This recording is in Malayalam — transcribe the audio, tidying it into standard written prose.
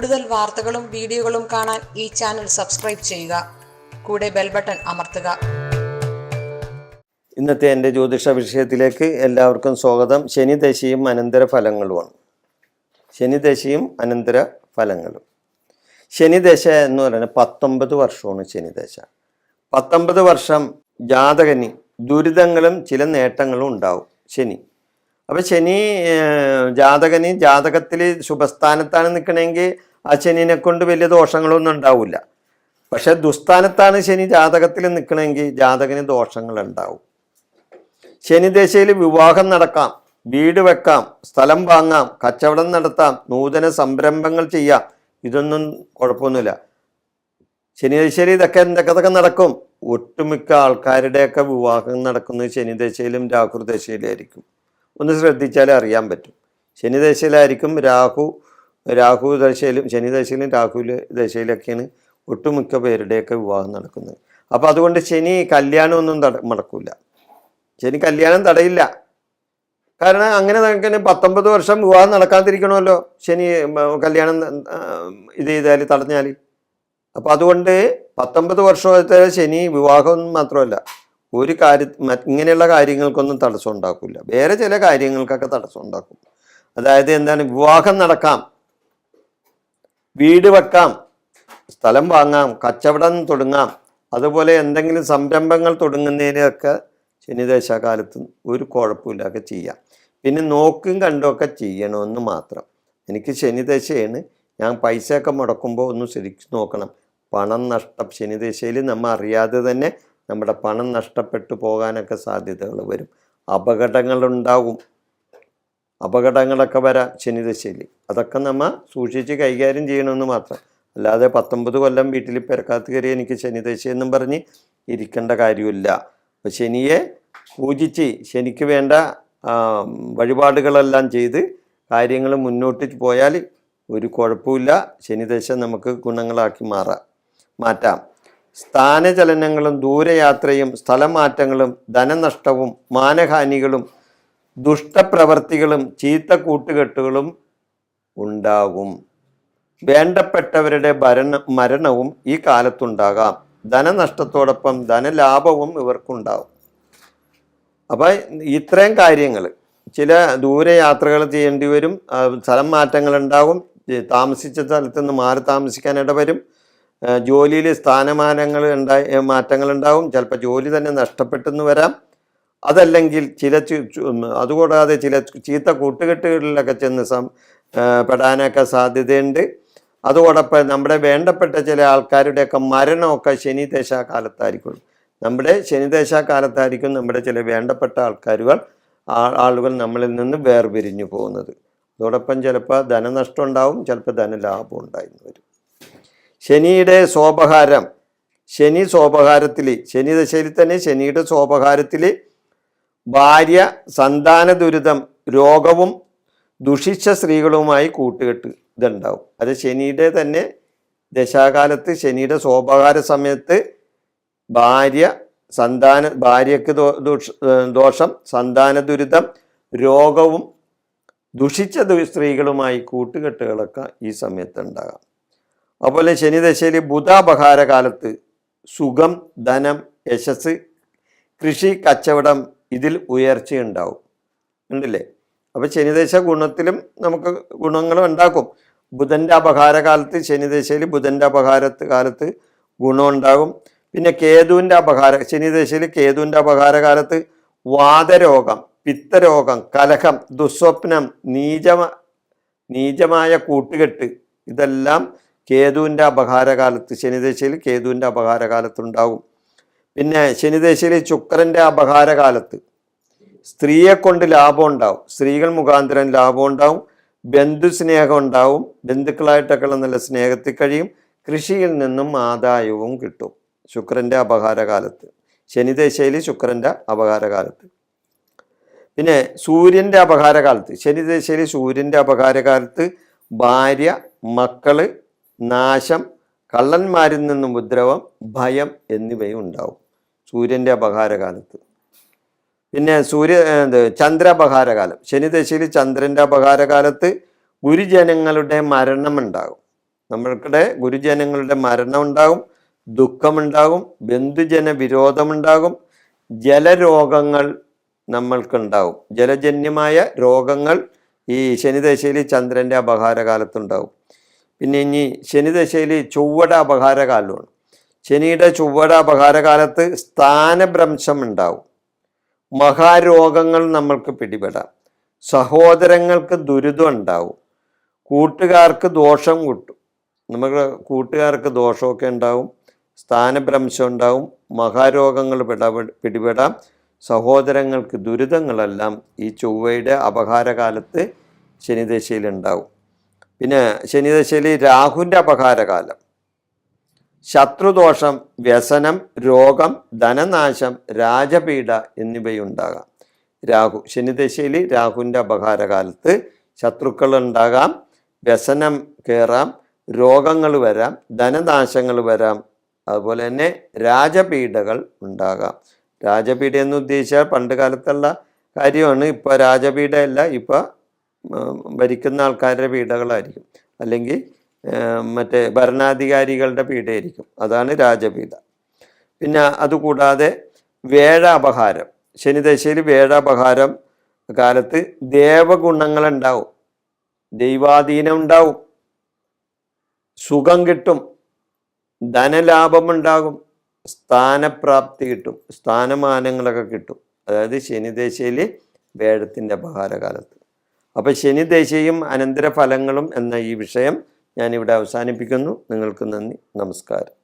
കൂടുതൽ വാർത്തകളും വീഡിയോകളും കാണാൻ ഈ ചാനൽ സബ്സ്ക്രൈബ് ചെയ്യുക. കൂടെ ബെൽ ബട്ടൺ അമർത്തുക. ഇന്നത്തെ എൻ്റെ ജ്യോതിഷ വിഷയത്തിലേക്ക് എല്ലാവർക്കും സ്വാഗതം. ശനിദശയും അനന്തരഫലങ്ങളുമാണ്. ശനിദശയും അനന്തരഫലങ്ങളും. ശനിദശ എന്ന് പറയുന്നത് 19 വർഷമാണ് ശനിദശ. 19 വർഷം ജാതകന് ദുരിതങ്ങളും ചില നേട്ടങ്ങളും ഉണ്ടാവും ശനി. അപ്പോൾ ശനി ജാതകന് ജാതകത്തിൽ ശുഭസ്ഥാനത്താണ് നിൽക്കണമെങ്കിൽ ആ ശനിനെ കൊണ്ട് വലിയ ദോഷങ്ങളൊന്നും ഉണ്ടാവില്ല. പക്ഷെ ദുസ്ഥാനത്താണ് ശനി ജാതകത്തിൽ നിൽക്കണമെങ്കിൽ ജാതകന് ദോഷങ്ങളുണ്ടാവും. ശനിദശയിൽ വിവാഹം നടക്കാം, വീട് വെക്കാം, സ്ഥലം വാങ്ങാം, കച്ചവടം നടത്താം, നൂതന സംരംഭങ്ങൾ ചെയ്യാം. ഇതൊന്നും കുഴപ്പമൊന്നുമില്ല. ശനിദശയിൽ എന്തൊക്കെ നടക്കും. ഒട്ടുമിക്ക ആൾക്കാരുടെയൊക്കെ വിവാഹം നടക്കുന്നത് ശനിദശയിലും രാഹുദശയിലും ആയിരിക്കും. ഒന്ന് ശ്രദ്ധിച്ചാൽ അറിയാൻ പറ്റും. ശനിദശയിലായിരിക്കും രാഹു ദശയിലും ശനിദശയിലും രാഹു ദശയിലൊക്കെയാണ് ഒട്ടുമിക്ക പേരുടെയൊക്കെ വിവാഹം നടക്കുന്നത്. അപ്പോൾ അതുകൊണ്ട് ശനി കല്യാണമൊന്നും നടക്കില്ല. ശനി കല്യാണം തടയില്ല. കാരണം അങ്ങനെ നടക്കുന്ന 19 വർഷം വിവാഹം നടക്കാതിരിക്കണമല്ലോ ശനി കല്യാണം ഇത് ചെയ്താൽ തടഞ്ഞാൽ. അപ്പം അതുകൊണ്ട് 19 വർഷത്തെ ശനി വിവാഹം മാത്രമല്ല, ഒരു ഇങ്ങനെയുള്ള കാര്യങ്ങൾക്കൊന്നും തടസ്സം ഉണ്ടാക്കില്ല. വേറെ ചില കാര്യങ്ങൾക്കൊക്കെ തടസ്സം ഉണ്ടാക്കും. അതായത് എന്താണ്, വിവാഹം നടക്കാം, വീട് വെക്കാം, സ്ഥലം വാങ്ങാം, കച്ചവടം തുടങ്ങാം, അതുപോലെ എന്തെങ്കിലും സംരംഭങ്ങൾ തുടങ്ങുന്നതിനൊക്കെ ശനിദശാകാലത്ത് ഒരു കുഴപ്പമില്ലൊക്കെ ചെയ്യാം. പിന്നെ നോക്കും കണ്ടുമൊക്കെ ചെയ്യണമെന്ന് മാത്രം. എനിക്ക് ശനിദശയാണ്, ഞാൻ പൈസയൊക്കെ മുടക്കുമ്പോൾ ഒന്ന് ശരിക്കും നോക്കണം. പണം നഷ്ടം ശനിദശയിൽ നമ്മൾ അറിയാതെ തന്നെ നമ്മുടെ പണം നഷ്ടപ്പെട്ടു പോകാനൊക്കെ സാധ്യതകൾ വരും. അപകടങ്ങളുണ്ടാകും. അപകടങ്ങളൊക്കെ വരാം ശനിദശയിൽ. അതൊക്കെ നമ്മൾ സൂക്ഷിച്ച് കൈകാര്യം ചെയ്യണമെന്ന് മാത്രം. അല്ലാതെ 19 കൊല്ലം വീട്ടിൽ പെരക്കാത്ത് കയറി എനിക്ക് ശനിദശയെന്നും പറഞ്ഞ് ഇരിക്കേണ്ട കാര്യമില്ല. അപ്പോൾ ശനിയെ പൂജിച്ച് ശനിക്ക് വേണ്ട വഴിപാടുകളെല്ലാം ചെയ്ത് കാര്യങ്ങൾ മുന്നോട്ട് പോയാൽ ഒരു കുഴപ്പമില്ല. ശനിദശ നമുക്ക് ഗുണങ്ങളാക്കി മാറ്റാം. സ്ഥാനചലനങ്ങളും ദൂരയാത്രയും സ്ഥലമാറ്റങ്ങളും ധനനഷ്ടവും മാനഹാനികളും ദുഷ്ടപ്രവർത്തികളും ചീത്ത കൂട്ടുകെട്ടുകളും ഉണ്ടാകും. വേണ്ടപ്പെട്ടവരുടെ മരണവും ഈ കാലത്തുണ്ടാകാം. ധനനഷ്ടത്തോടൊപ്പം ധനലാഭവും ഇവർക്കുണ്ടാകും. അപ്പം ഇത്രയും കാര്യങ്ങൾ, ചില ദൂരയാത്രകൾ ചെയ്യേണ്ടി വരും, സ്ഥലം മാറ്റങ്ങളുണ്ടാകും, താമസിച്ച സ്ഥലത്ത് നിന്ന് മാറി താമസിക്കാൻ ഇടവരും, ജോലിയിൽ മാറ്റങ്ങളുണ്ടാവും, ചിലപ്പോൾ ജോലി തന്നെ നഷ്ടപ്പെട്ടെന്ന് വരാം. അതല്ലെങ്കിൽ അതുകൂടാതെ ചില ചീത്ത കൂട്ടുകെട്ടുകളിലൊക്കെ ചെന്ന് പെടാനൊക്കെ സാധ്യതയുണ്ട്. അതോടൊപ്പം നമ്മുടെ വേണ്ടപ്പെട്ട ചില ആൾക്കാരുടെയൊക്കെ മരണമൊക്കെ ശനിദശാകാലത്തായിരിക്കും. നമ്മുടെ ശനിദശാകാലത്തായിരിക്കും നമ്മുടെ ചില വേണ്ടപ്പെട്ട ആളുകൾ നമ്മളിൽ നിന്ന് വേർപിരിഞ്ഞു പോകുന്നത്. അതോടൊപ്പം ചിലപ്പോൾ ധനനഷ്ടം ഉണ്ടാവും, ചിലപ്പോൾ ധനലാഭം ഉണ്ടായിരുന്നു വരും. ശനിയുടെ സ്വോപഹാരം. ശനി സ്വോപഹാരത്തിൽ, ശനിദശയിൽ തന്നെ ശനിയുടെ സ്വോപഹാരത്തിൽ ഭാര്യ, സന്താന ദുരിതം, രോഗവും ദുഷിച്ച സ്ത്രീകളുമായി കൂട്ടുകെട്ട് ഇതുണ്ടാവും. അത് ശനിയുടെ തന്നെ ദശാകാലത്ത് ശനിയുടെ സ്വോപഹാര സമയത്ത് ഭാര്യക്ക് ദോഷം, സന്താന ദുരിതം, രോഗവും ദുഷിച്ച സ്ത്രീകളുമായി കൂട്ടുകെട്ടുകളൊക്കെ ഈ സമയത്ത് ഉണ്ടാകാം. അതുപോലെ ശനിദശയിൽ ബുധാപഹാര കാലത്ത് സുഖം, ധനം, യശസ്, കൃഷി, കച്ചവടം ഇതിൽ ഉയർച്ചയുണ്ടാവും. ഉണ്ടല്ലേ? അപ്പോൾ ശനിദശ നമുക്ക് ഗുണങ്ങൾ ഉണ്ടാക്കും. ബുധൻ്റെ അപഹാര കാലത്ത് ശനിദശയിൽ ബുധൻ്റെ കാലത്ത് ഗുണമുണ്ടാകും. പിന്നെ ശനിദശയിൽ കേതുവിൻ്റെ അപഹാര കാലത്ത് വാതരോഗം, പിത്തരോഗം, കലഹം, ദുസ്വപ്നം, നീചമായ കൂട്ടുകെട്ട് ഇതെല്ലാം കേതുവിൻ്റെ അപഹാരകാലത്ത്, ശനിദശയിൽ കേതുവിൻ്റെ അപഹാരകാലത്തുണ്ടാവും. പിന്നെ ശനിദശയിൽ ശുക്രൻ്റെ അപഹാരകാലത്ത് സ്ത്രീയെ കൊണ്ട് ലാഭം ഉണ്ടാവും, സ്ത്രീകൾ മുഖാന്തരം ലാഭം ഉണ്ടാവും, ബന്ധുസ്നേഹം ഉണ്ടാവും, ബന്ധുക്കളായിട്ടൊക്കെയുള്ള നല്ല സ്നേഹത്തിൽ കഴിയും, കൃഷിയിൽ നിന്നും ആദായവും കിട്ടും ശുക്രൻ്റെ അപഹാരകാലത്ത്, ശനിദശയിൽ ശുക്രൻ്റെ അപഹാരകാലത്ത്. പിന്നെ സൂര്യൻ്റെ അപഹാരകാലത്ത്, ശനിദശയിൽ സൂര്യൻ്റെ അപഹാരകാലത്ത് ഭാര്യ, മക്കള്, നാശം, കള്ളന്മാരിൽ നിന്നും ഉപദ്രവം, ഭയം എന്നിവയും ഉണ്ടാവും സൂര്യൻ്റെ അപഹാരകാലത്ത്. പിന്നെ ചന്ദ്രാപഹാരകാലം, ശനിദശയിൽ ചന്ദ്രൻ്റെ അപഹാരകാലത്ത് ഗുരുജനങ്ങളുടെ മരണമുണ്ടാകും. നമ്മൾക്കിടെ ഗുരുജനങ്ങളുടെ മരണം ഉണ്ടാകും, ദുഃഖമുണ്ടാകും, ബന്ധുജന വിരോധമുണ്ടാകും, ജലരോഗങ്ങൾ നമ്മൾക്കുണ്ടാവും. ജലജന്യമായ രോഗങ്ങൾ ഈ ശനിദശയിൽ ചന്ദ്രൻ്റെ അപഹാരകാലത്തുണ്ടാവും. പിന്നെ ഇനി ശനിദശയിൽ ചൊവ്വയുടെ അപഹാരകാലമാണ്. ശനിയുടെ ചൊവ്വയുടെ അപഹാരകാലത്ത് സ്ഥാനഭ്രംശം ഉണ്ടാവും, മഹാരോഗങ്ങൾ നമ്മൾക്ക് പിടിപെടാം, സഹോദരങ്ങൾക്ക് ദുരിതം ഉണ്ടാവും, കൂട്ടുകാർക്ക് ദോഷം കിട്ടും. നമുക്ക് കൂട്ടുകാർക്ക് ദോഷമൊക്കെ ഉണ്ടാവും, സ്ഥാനഭ്രംശം ഉണ്ടാവും, മഹാരോഗങ്ങൾ പിടിപെടാം, സഹോദരങ്ങൾക്ക് ദുരിതങ്ങളെല്ലാം ഈ ചൊവ്വയുടെ അപഹാരകാലത്ത് ശനിദശയിലുണ്ടാവും. പിന്നെ ശനിദശയിൽ രാഹുവിൻ്റെ അപഹാരകാലം, ശത്രുദോഷം, വ്യസനം, രോഗം, ധനനാശം, രാജപീഠ എന്നിവയുണ്ടാകാം. രാഹു ശനിദശയിൽ രാഹുവിൻ്റെ അപഹാരകാലത്ത് ശത്രുക്കൾ ഉണ്ടാകാം, വ്യസനം കയറാം, രോഗങ്ങൾ വരാം, ധനനാശങ്ങൾ വരാം, അതുപോലെ തന്നെ രാജപീഠകൾ ഉണ്ടാകാം. രാജപീഠ എന്ന് ഉദ്ദേശിച്ചാൽ പണ്ട് കാലത്തുള്ള കാര്യമാണ്. ഇപ്പോൾ രാജപീഠയല്ല, ഇപ്പോൾ ഭരിക്കുന്ന ആൾക്കാരുടെ പീഠകളായിരിക്കും, അല്ലെങ്കിൽ മറ്റേ ഭരണാധികാരികളുടെ പീഠയായിരിക്കും, അതാണ് രാജപീഠ. പിന്നെ അതുകൂടാതെ വേഴാപഹാരം, ശനിദശയിൽ വേഴാപഹാരം കാലത്ത് ദേവഗുണങ്ങളുണ്ടാവും, ദൈവാധീനം ഉണ്ടാവും, സുഖം കിട്ടും, ധനലാഭമുണ്ടാകും, സ്ഥാനപ്രാപ്തി കിട്ടും, സ്ഥാനമാനങ്ങളൊക്കെ കിട്ടും. അതായത് ശനിദശയിൽ വേഴത്തിൻ്റെ അപഹാരകാലത്ത്. അപ്പോൾ ശനിദശയും അനന്തരഫലങ്ങളും എന്ന ഈ വിഷയം ഞാനിവിടെ അവസാനിപ്പിക്കുന്നു. നിങ്ങൾക്ക് നന്ദി, നമസ്കാരം.